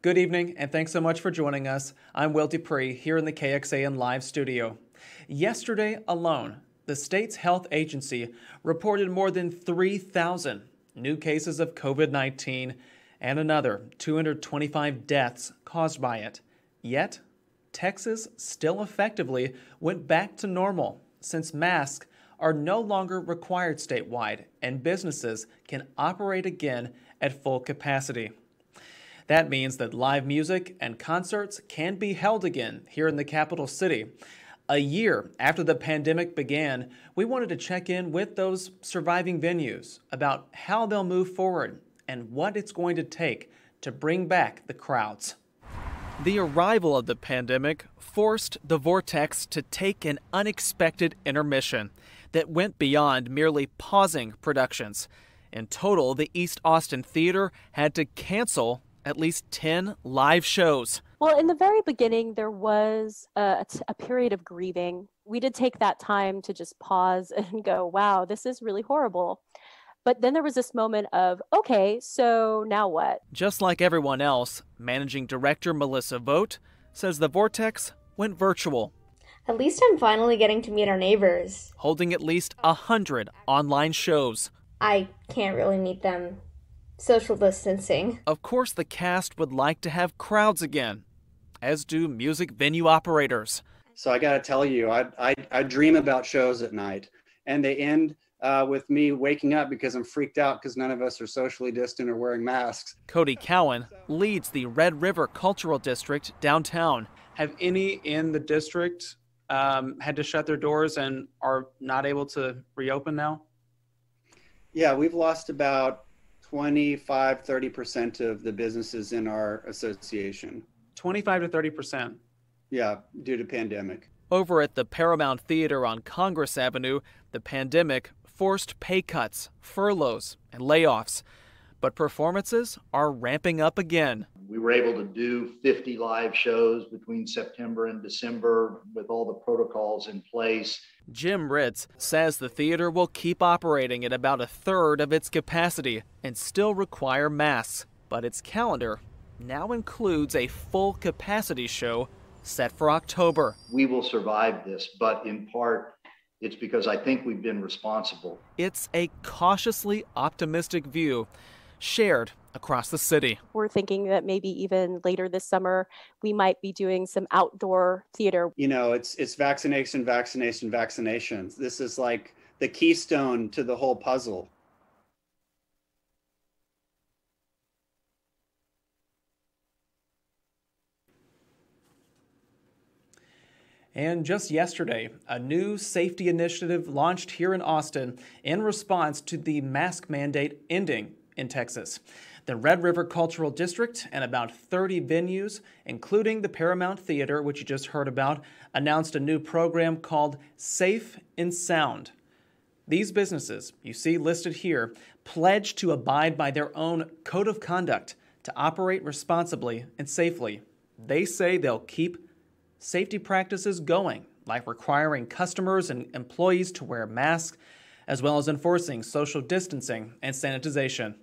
Good evening, and thanks so much for joining us. I'm Will DuPree here in the KXAN live studio. Yesterday alone, the state's health agency reported more than 3,000 new cases of COVID-19 and another 225 deaths caused by it. Yet, Texas still effectively went back to normal since masks are no longer required statewide and businesses can operate again at full capacity. That means that live music and concerts can be held again here in the capital city. A year after the pandemic began, we wanted to check in with those surviving venues about how they'll move forward and what it's going to take to bring back the crowds. The arrival of the pandemic forced the Vortex to take an unexpected intermission that went beyond merely pausing productions. In total, the East Austin Theater had to cancel at least 10 live shows. Well, in the very beginning, there was a period of grieving. We did take that time to just pause and go, wow, this is really horrible. But then there was this moment of, okay, so now what? Just like everyone else, managing director Melissa Vogt says the Vortex went virtual. At least I'm finally getting to meet our neighbors. Holding at least 100 online shows. I can't really meet them. Social distancing. Of course, the cast would like to have crowds again, as do music venue operators. So I got to tell you, I dream about shows at night, and they end with me waking up because I'm freaked out because none of us are socially distant or wearing masks. Cody Cowan leads the Red River Cultural District downtown. Have any in the district had to shut their doors and are not able to reopen now? Yeah, we've lost about 25-30% of the businesses in our association. 25 to 30%. Yeah, due to pandemic. Over at the Paramount Theater on Congress Avenue, the pandemic forced pay cuts, furloughs, and layoffs. But performances are ramping up again. We were able to do 50 live shows between September and December with all the protocols in place. Jim Ritz says the theater will keep operating at about a third of its capacity and still require masks. But its calendar now includes a full capacity show set for October. We will survive this, but in part, it's because I think we've been responsible. It's a cautiously optimistic view shared across the city. We're thinking that maybe even later this summer, we might be doing some outdoor theater. You know, it's vaccination, vaccinations. This is like the keystone to the whole puzzle. And just yesterday, a new safety initiative launched here in Austin in response to the mask mandate ending in Texas. The Red River Cultural District and about 30 venues, including the Paramount Theater, which you just heard about, announced a new program called Safe and Sound. These businesses, you see listed here, pledge to abide by their own code of conduct to operate responsibly and safely. They say they'll keep safety practices going, like requiring customers and employees to wear masks, as well as enforcing social distancing and sanitization.